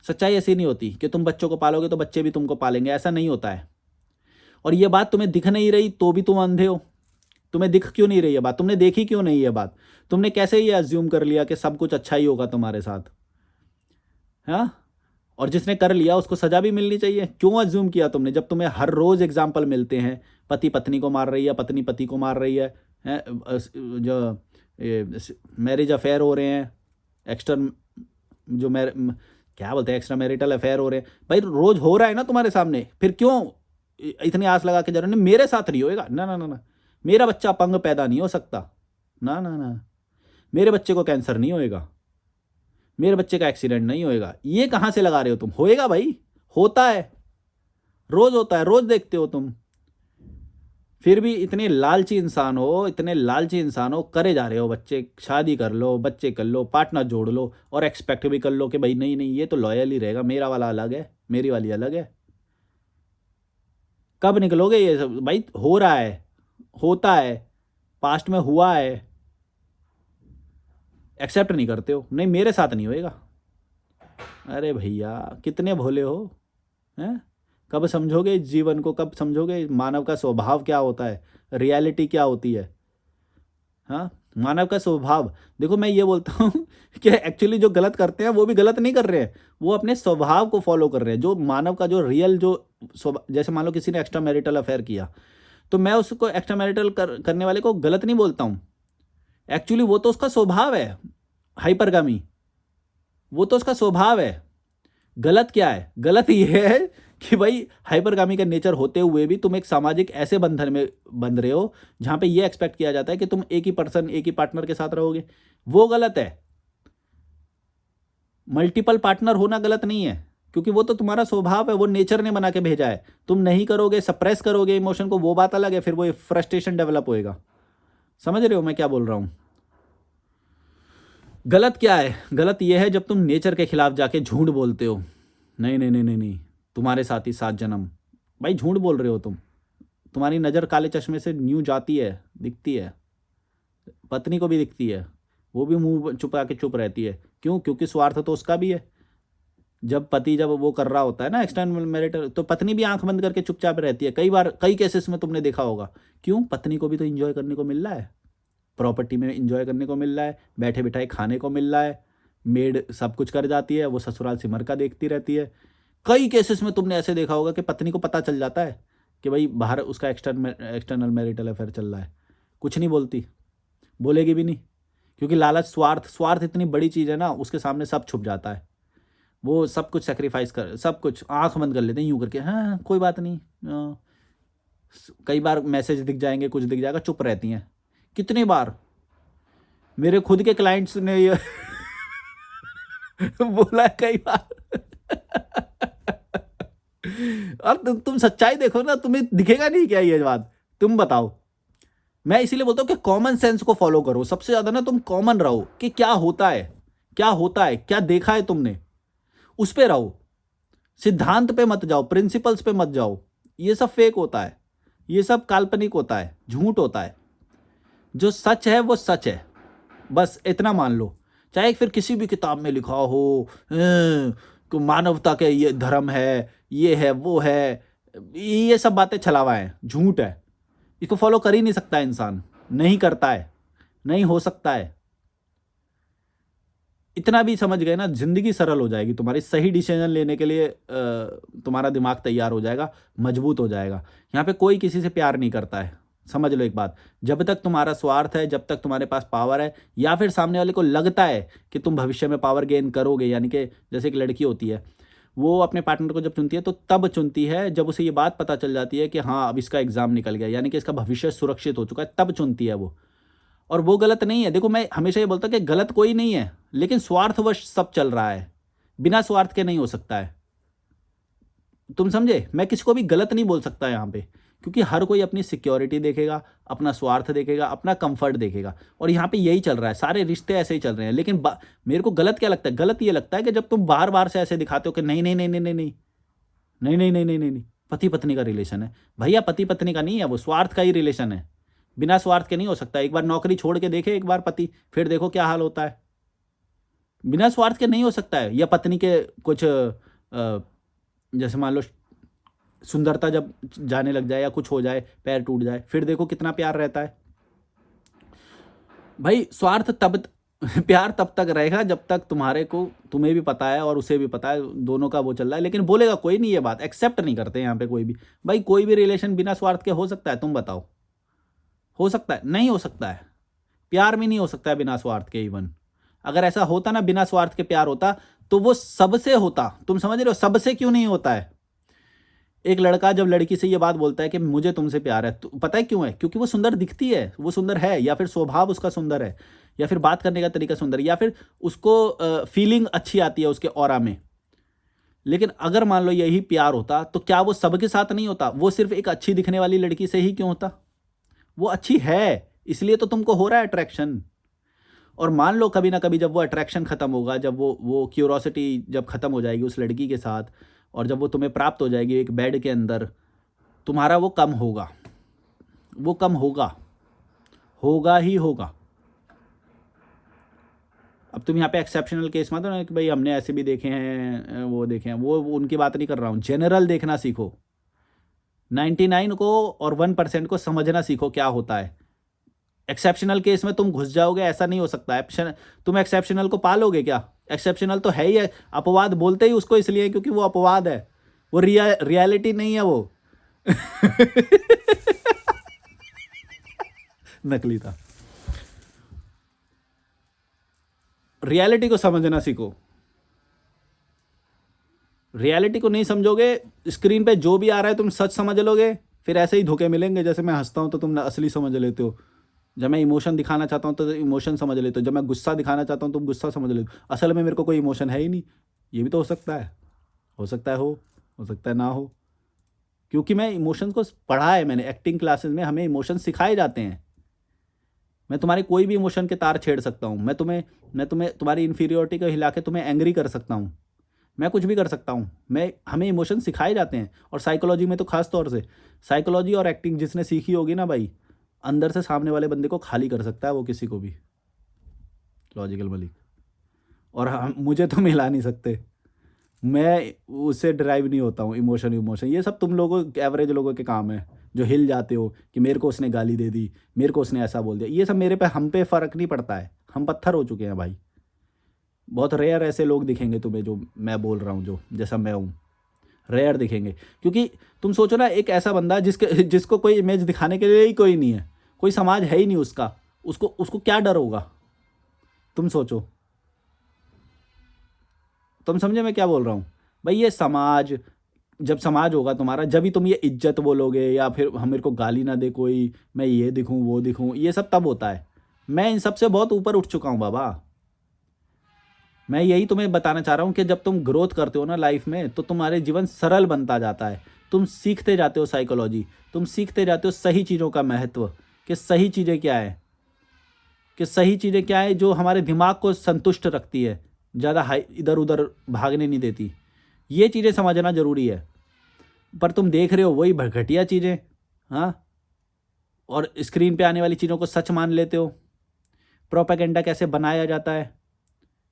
सच्चाई ऐसी नहीं होती कि तुम बच्चों को पालोगे तो बच्चे भी तुमको पालेंगे, ऐसा नहीं होता है। और ये बात तुम्हें दिख नहीं रही तो भी तुम अंधे हो। तुम्हें दिख क्यों नहीं रही है बात, तुमने देखी क्यों नहीं है बात? तुमने कैसे ये अज्यूम कर लिया कि सब कुछ अच्छा ही होगा तुम्हारे साथ, हाँ? और जिसने कर लिया उसको सजा भी मिलनी चाहिए। क्यों अज्यूम किया तुमने, जब तुम्हें हर रोज़ एग्जाम्पल मिलते हैं, पति पत्नी को मार रही है, पत्नी पति को मार रही है, हैं, जो मैरिज अफेयर हो रहे हैं, एक्स्ट्रा जो क्या बोलते हैं, एक्स्ट्रा मैरिटल अफेयर हो रहे हैं, भाई रोज़ हो रहा है ना तुम्हारे सामने, फिर क्यों इतनी आस लगा के जा रहे हो? मेरे साथ नहीं होएगा, ना ना ना ना, मेरा बच्चा अपंग पैदा नहीं हो सकता, ना ना ना, मेरे बच्चे को कैंसर नहीं होएगा, मेरे बच्चे का एक्सीडेंट नहीं होएगा। ये कहाँ से लगा रहे हो तुम? होएगा भाई, होता है, रोज़ होता है, रोज़ देखते हो तुम। फिर भी इतने लालची इंसान हो, इतने लालची इंसान हो, करे जा रहे हो बच्चे, शादी कर लो, बच्चे कर लो, पार्टनर जोड़ लो और एक्सपेक्ट भी कर लो कि भाई नहीं नहीं ये तो लॉयल ही रहेगा, मेरा वाला अलग है, मेरी वाली अलग है। कब निकलोगे ये सब भाई? हो रहा है, होता है, पास्ट में हुआ है, एक्सेप्ट नहीं करते हो, नहीं मेरे साथ नहीं होएगा। अरे भैया कितने भोले हो, हैं? कब समझोगे इस जीवन को, कब समझोगे मानव का स्वभाव क्या होता है, रियलिटी क्या होती है? हाँ, मानव का स्वभाव। देखो मैं ये बोलता हूँ कि एक्चुअली जो गलत करते हैं वो भी गलत नहीं कर रहे हैं, वो अपने स्वभाव को फॉलो कर रहे हैं। जो मानव का जो रियल जो जैसे मान लो किसी ने एक्स्ट्रा मैरिटल अफेयर किया, तो मैं उसको एक्स्ट्रा मैरिटल करने वाले को गलत नहीं बोलता हूँ। एक्चुअली वो तो उसका स्वभाव है हाइपरगामी, वो तो उसका स्वभाव है। गलत क्या है? गलत ये है कि भाई हाइपरगामी का नेचर होते हुए भी तुम एक सामाजिक ऐसे बंधन में बंध रहे हो जहां पे ये एक्सपेक्ट किया जाता है कि तुम एक ही पर्सन, एक ही पार्टनर के साथ रहोगे। वो गलत है। मल्टीपल पार्टनर होना गलत नहीं है, क्योंकि वो तो तुम्हारा स्वभाव है, वो नेचर ने बना के भेजा है। तुम नहीं करोगे, सप्रेस करोगे इमोशन को, वो बात अलग है, फिर वो फ्रस्ट्रेशन डेवलप होएगा। समझ रहे हो मैं क्या बोल रहा हूं? गलत क्या है? गलत ये है जब तुम नेचर के खिलाफ जाके झूठ बोलते हो। नहीं नहीं नहीं नहीं नहीं, तुम्हारे साथ ही 7 जन्म। भाई झूठ बोल रहे हो तुम। तुम्हारी नज़र काले चश्मे से न्यू जाती है, दिखती है, पत्नी को भी दिखती है, वो भी मुंह छुपा के चुप रहती है। क्यों? क्योंकि स्वार्थ तो उसका भी है। जब पति जब वो कर रहा होता है ना एक्सटर्नल मैरिटल, तो पत्नी भी आंख बंद करके चुपचाप रहती है। कई बार कई केसेस में तुमने देखा होगा। क्यों? पत्नी को भी तो इंजॉय करने को मिल रहा है, प्रॉपर्टी में इंजॉय करने को मिल रहा है, बैठे बिठाए खाने को मिल रहा है, मेड सब कुछ कर जाती है, वो ससुराल सिमर का देखती रहती है। कई केसेस में तुमने ऐसे देखा होगा कि पत्नी को पता चल जाता है कि भाई बाहर उसका एक्सटर्नल मैरिटल अफेयर चल रहा है, कुछ नहीं बोलती, बोलेगी भी नहीं, क्योंकि लालच, स्वार्थ, स्वार्थ इतनी बड़ी चीज़ है ना, उसके सामने सब छुप जाता है। वो सब कुछ सेक्रीफाइस कर, सब कुछ आंख बंद कर लेते हैं यूं करके, हाँ कोई बात नहीं। कई बार मैसेज दिख जाएंगे, कुछ दिख जाएगा, चुप रहती हैं। कितनी बार मेरे खुद के क्लाइंट्स ने ये बोला है कई बार। और तुम सच्चाई देखो ना, तुम्हें दिखेगा नहीं क्या ये बात? तुम बताओ। मैं इसीलिए बोलता हूँ कि कॉमन सेंस को फॉलो करो। सबसे ज्यादा ना तुम कॉमन रहो कि क्या होता है, क्या होता है, क्या देखा है तुमने, उस पे रहो। सिद्धांत पे मत जाओ, प्रिंसिपल्स पे मत जाओ। ये सब फेक होता है, ये सब काल्पनिक होता है, झूठ होता है। जो सच है वो सच है, बस इतना मान लो। चाहे फिर किसी भी किताब में लिखा हो कि मानवता के ये धर्म है, ये है, वो है, ये सब बातें छलावा है, झूठ है। इसको फॉलो कर ही नहीं सकता इंसान, नहीं करता है, नहीं हो सकता है। इतना भी समझ गए ना, जिंदगी सरल हो जाएगी तुम्हारी। सही डिसीजन लेने के लिए तुम्हारा दिमाग तैयार हो जाएगा, मजबूत हो जाएगा। यहाँ पे कोई किसी से प्यार नहीं करता है। समझ लो एक बात, जब तक तुम्हारा स्वार्थ है, जब तक तुम्हारे पास पावर है, या फिर सामने वाले को लगता है कि तुम भविष्य में पावर गेन करोगे, यानी कि जैसे एक लड़की होती है, वो अपने पार्टनर को जब चुनती है तो तब चुनती है जब उसे ये बात पता चल जाती है कि हाँ अब इसका एग्जाम निकल गया, यानी कि इसका भविष्य सुरक्षित हो चुका है, तब चुनती है वो। और वो गलत नहीं है। देखो मैं हमेशा ये बोलता हूँ कि गलत कोई नहीं है, लेकिन स्वार्थवश सब चल रहा है, बिना स्वार्थ के नहीं हो सकता है। तुम समझे? मैं किसी को भी गलत नहीं बोल सकता यहाँ पे, क्योंकि हर कोई अपनी सिक्योरिटी देखेगा, अपना स्वार्थ देखेगा, अपना कंफर्ट देखेगा, और यहाँ पे यही चल रहा है। सारे रिश्ते ऐसे ही चल रहे हैं। लेकिन मेरे को गलत क्या लगता है? गलत ये लगता है कि जब तुम बार बार से ऐसे दिखाते हो कि नहीं नहीं नहीं नहीं नहीं नहीं नहीं नहीं नहीं नहीं नहीं नहीं, पति पत्नी का रिलेशन है। भैया पति पत्नी का नहीं है, वो स्वार्थ का ही रिलेशन है। बिना स्वार्थ के नहीं हो सकता। एक बार नौकरी छोड़ के देखे एक बार पति, फिर देखो क्या हाल होता है। बिना स्वार्थ के नहीं हो सकता है। या पत्नी के कुछ जैसे मान लो सुंदरता जब जाने लग जाए या कुछ हो जाए, पैर टूट जाए, फिर देखो कितना प्यार रहता है। भाई स्वार्थ तब प्यार तब तक रहेगा जब तक तुम्हें भी पता है और उसे भी पता है, दोनों का वो चल रहा है। लेकिन बोलेगा कोई नहीं, ये बात एक्सेप्ट नहीं करते यहाँ पे कोई भी। भाई कोई भी रिलेशन बिना स्वार्थ के हो सकता है? तुम बताओ, हो सकता है? नहीं हो सकता है। प्यार भी नहीं हो सकता है बिना स्वार्थ के। इवन अगर ऐसा होता ना, बिना स्वार्थ के प्यार होता, तो वो सबसे होता। तुम समझ रहे हो? सबसे क्यों नहीं होता है? एक लड़का जब लड़की से ये बात बोलता है कि मुझे तुमसे प्यार है, तो पता है क्यों है? क्योंकि वो सुंदर दिखती है, वो सुंदर है, या फिर स्वभाव उसका सुंदर है, या फिर बात करने का तरीका सुंदर है, या फिर उसको फीलिंग अच्छी आती है उसके ऑरा में। लेकिन अगर मान लो यही प्यार होता, तो क्या वो सबके साथ नहीं होता? वो सिर्फ एक अच्छी दिखने वाली लड़की से ही क्यों होता? वो अच्छी है, इसलिए तो तुमको हो रहा है अट्रैक्शन। और मान लो कभी ना कभी जब वो अट्रैक्शन खत्म होगा, जब वो क्यूरोसिटी जब खत्म हो जाएगी उस लड़की के साथ, और जब वो तुम्हें प्राप्त हो जाएगी एक बेड के अंदर, तुम्हारा वो कम होगा, वो कम होगा, होगा ही होगा। अब तुम यहाँ पे एक्सेप्शनल केस मत ना कि भाई हमने ऐसे भी देखे हैं, वो देखे हैं, वो उनकी बात नहीं कर रहा हूँ। जनरल देखना सीखो, 99 को और 1% को समझना सीखो क्या होता है। एक्सेप्शनल केस में तुम घुस जाओगे, ऐसा नहीं हो सकता है। तुम एक्सेप्शनल को पालोगे क्या? एक्सेप्शनल तो है ही है, अपवाद बोलते ही उसको इसलिए क्योंकि वो अपवाद है, वो रियलिटी नहीं है वो। नकली था। रियलिटी को समझना सीखो। रियलिटी को नहीं समझोगे, स्क्रीन पे जो भी आ रहा है तुम सच समझ लोगे, फिर ऐसे ही धोखे मिलेंगे। जैसे मैं हंसता हूँ तो तुम असली समझ लेते हो, जब मैं इमोशन दिखाना चाहता हूँ तो इमोशन समझ लेते हो, जब मैं गुस्सा दिखाना चाहता हूँ तो गुस्सा समझ लेते हो। असल में मेरे को कोई इमोशन है ही नहीं। ये भी तो हो सकता है, हो सकता है हो सकता है ना हो, क्योंकि मैं इमोशंस को पढ़ा है मैंने। एक्टिंग क्लासेस में हमें इमोशन सिखाए जाते हैं। मैं तुम्हारे कोई भी इमोशन के तार छेड़ सकता हूँ। मैं तुम्हें तुम्हारी इन्फीरियोरिटी को हिला के तुम्हें एंग्री कर सकता हूँ। मैं कुछ भी कर सकता हूँ। हमें इमोशन सिखाए जाते हैं, और साइकोलॉजी में तो खास तौर से। साइकोलॉजी और एक्टिंग जिसने सीखी होगी ना भाई, अंदर से सामने वाले बंदे को खाली कर सकता है वो, किसी को भी। लॉजिकल मलिक। और हम मुझे तो मिला नहीं सकते, मैं उससे ड्राइव नहीं होता हूँ। इमोशन ये सब तुम लोगों, एवरेज लोगों के काम है, जो हिल जाते हो कि मेरे को उसने गाली दे दी, मेरे को उसने ऐसा बोल दिया। ये सब हम पे फ़र्क नहीं पड़ता है, हम पत्थर हो चुके हैं भाई। बहुत रेयर ऐसे लोग दिखेंगे तुम्हें जो मैं बोल रहा हूँ, जो जैसा मैं हूँ, रेयर दिखेंगे। क्योंकि तुम सोचो ना, एक ऐसा बंदा जिसको कोई इमेज दिखाने के लिए ही कोई नहीं है, कोई समाज है ही नहीं उसका, उसको उसको क्या डर होगा? तुम सोचो। तुम समझे मैं क्या बोल रहा हूँ? भाई ये समाज, जब समाज होगा तुम्हारा, जब ही तुम ये इज्जत बोलोगे, या फिर हम मेरे को गाली ना दे कोई, मैं ये दिखूँ वो दिखूँ, ये सब तब होता है। मैं इन सब से बहुत ऊपर उठ चुका हूँ बाबा। मैं यही तुम्हें बताना चाह रहा हूँ कि जब तुम ग्रोथ करते हो ना लाइफ में, तो तुम्हारे जीवन सरल बनता जाता है। तुम सीखते जाते हो साइकोलॉजी, तुम सीखते जाते हो सही चीज़ों का महत्व, कि सही चीज़ें क्या है, कि सही चीज़ें क्या है जो हमारे दिमाग को संतुष्ट रखती है, ज़्यादा हाई इधर उधर भागने नहीं देती। ये चीज़ें समझना ज़रूरी है। पर तुम देख रहे हो वही घटिया चीज़ें, हाँ, और स्क्रीन पे आने वाली चीज़ों को सच मान लेते हो। प्रोपेगेंडा कैसे बनाया जाता है,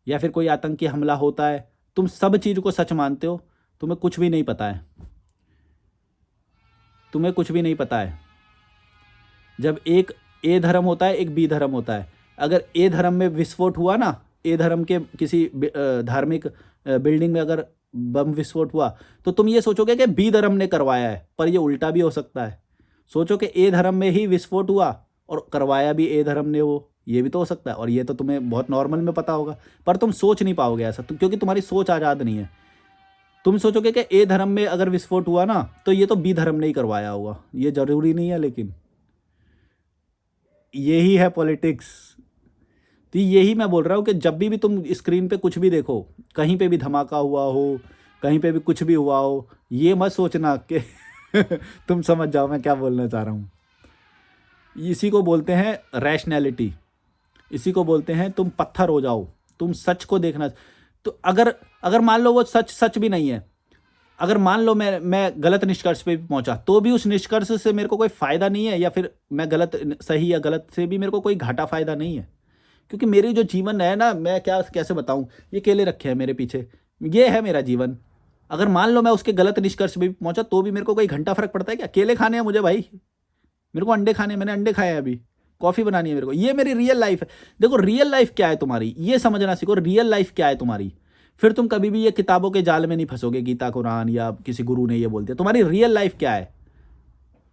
या फिर कोई आतंकी हमला होता है, तुम सब चीज़ को सच मानते हो। तुम्हें कुछ भी नहीं पता है, तुम्हें कुछ भी नहीं पता है। जब एक ए धर्म होता है, एक बी धर्म होता है। अगर ए धर्म में विस्फोट हुआ ना, ए धर्म के किसी धार्मिक बिल्डिंग में अगर बम विस्फोट हुआ, तो तुम ये सोचोगे कि बी धर्म ने करवाया है, पर ये उल्टा भी हो सकता है। सोचो कि ए धर्म में ही विस्फोट हुआ और करवाया भी ए धर्म ने, वो ये भी तो हो सकता है। और ये तो तुम्हें बहुत नॉर्मल में पता होगा, पर तुम सोच नहीं पाओगे ऐसा, क्योंकि तुम्हारी सोच आज़ाद नहीं है। तुम सोचोगे कि ए धर्म में अगर विस्फोट हुआ ना, तो ये तो बी धर्म ने ही करवाया होगा। ये ज़रूरी नहीं है, लेकिन यही है पॉलिटिक्स। तो यही मैं बोल रहा हूँ कि जब भी तुम स्क्रीन पे कुछ भी देखो, कहीं पे भी धमाका हुआ हो, कहीं पे भी कुछ भी हुआ हो, ये मत सोचना कि तुम समझ जाओ मैं क्या बोलना चाह रहा हूँ। इसी को बोलते हैं रैशनैलिटी, इसी को बोलते हैं तुम पत्थर हो जाओ, तुम सच को देखना। तो अगर अगर मान लो वो सच सच भी नहीं है, अगर मान लो मैं गलत निष्कर्ष पे भी पहुंचा, तो भी उस निष्कर्ष से मेरे को कोई फ़ायदा नहीं है, या फिर मैं गलत सही या गलत से भी मेरे को कोई घाटा फ़ायदा नहीं है। क्योंकि मेरी जो जीवन है ना, मैं क्या कैसे बताऊं, ये केले रखे हैं मेरे पीछे, ये है मेरा जीवन। अगर मान लो मैं उसके गलत निष्कर्ष पे भी पहुंचा, तो भी मेरे को कोई घंटा फर्क पड़ता है क्या? केले खाने हैं मुझे भाई, मेरे को अंडे खाने हैं, मैंने अंडे खाए हैं अभी, कॉफ़ी बनानी है मेरे को। ये मेरी रियल लाइफ है। देखो रियल लाइफ क्या है तुम्हारी, ये समझना सीखो, रियल लाइफ क्या है तुम्हारी। फिर तुम कभी भी ये किताबों के जाल में नहीं फंसोगे, गीता कुरान या किसी गुरु ने ये बोल दिया। तुम्हारी रियल लाइफ क्या है,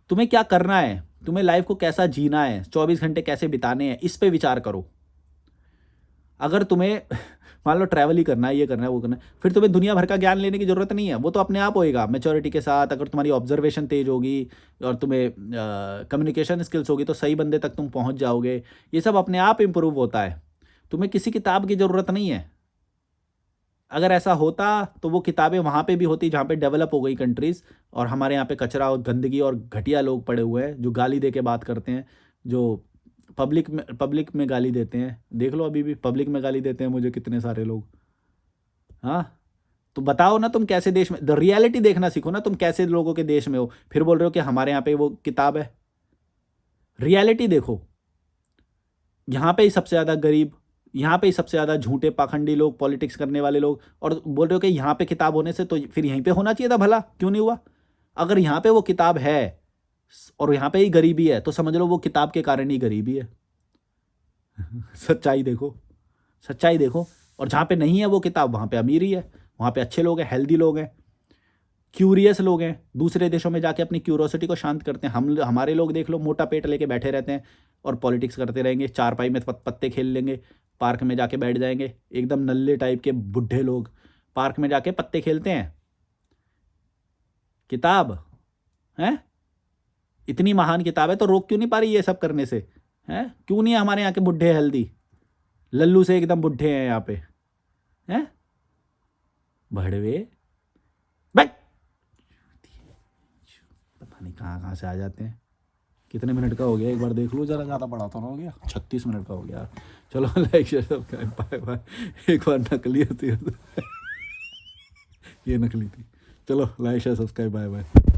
तुम्हें क्या करना है, तुम्हें लाइफ को कैसा जीना है, 24 घंटे कैसे बिताने हैं, इस पे विचार करो। अगर तुम्हें मान लो ट्रैवल ही करना है, ये करना है वो करना है, फिर तुम्हें दुनिया भर का ज्ञान लेने की ज़रूरत नहीं है। वो तो अपने आप होएगा मैच्योरिटी के साथ। अगर तुम्हारी ऑब्जर्वेशन तेज होगी और तुम्हें कम्युनिकेशन स्किल्स होगी, तो सही बंदे तक तुम पहुंच जाओगे। ये सब अपने आप इम्प्रूव होता है, तुम्हें किसी किताब की ज़रूरत नहीं है। अगर ऐसा होता तो वो किताबें वहाँ पे भी होती जहाँ पे डेवलप हो गई कंट्रीज़, और हमारे यहाँ पे कचरा और गंदगी और घटिया लोग पड़े हुए हैं जो गाली दे के बात करते हैं, जो पब्लिक में गाली देते हैं। देख लो अभी भी पब्लिक में गाली देते हैं मुझे कितने सारे लोग। हाँ, तो बताओ ना तुम कैसे देश में, द रियलिटी देखना सीखो ना, तुम कैसे लोगों के देश में हो, फिर बोल रहे हो कि हमारे यहाँ पे वो किताब है। रियलिटी देखो, यहाँ पे ही सबसे ज़्यादा गरीब, यहाँ पे ही सबसे ज़्यादा झूठे पाखंडी लोग, पॉलिटिक्स करने वाले लोग, और बोल रहे हो कि यहाँ पे किताब होने से तो फिर यहीं पे होना चाहिए था, भला क्यों नहीं हुआ? अगर यहाँ पे वो किताब है और यहाँ पे ही गरीबी है तो समझ लो वो किताब के कारण ही गरीबी है। सच्चाई देखो, सच्चाई देखो। और जहाँ पे नहीं है वो किताब वहाँ पे अमीरी है, वहाँ पे अच्छे लोग हैं, हेल्दी लोग हैं, क्यूरियस लोग हैं, दूसरे देशों में जाके अपनी क्यूरोसिटी को शांत करते हैं। हमारे लोग देख लो मोटा पेट लेके बैठे रहते हैं और पॉलिटिक्स करते रहेंगे, चारपाई में पत्ते खेल लेंगे, पार्क में जाके बैठ जाएंगे, एकदम नल्ले टाइप के बुढ़े लोग पार्क में जाके पत्ते खेलते हैं। किताब है, इतनी महान किताब है तो रोक क्यों नहीं पा रही ये सब करने से? हैं, क्यों नहीं है हमारे यहाँ के बुढ़े हेल्दी, लल्लू से एकदम बुढ़े हैं यहाँ पे, हैं भड़वे, बैठ, पता नहीं कहाँ कहाँ से आ जाते हैं। कितने मिनट का हो गया एक बार देख लो जरा, ज़्यादा बड़ा तो ना हो गया? 36 मिनट का हो गया। चलो like share subscribe, bye bye. एक बार नकली होती है ये नकली थी। चलो like share subscribe, bye bye.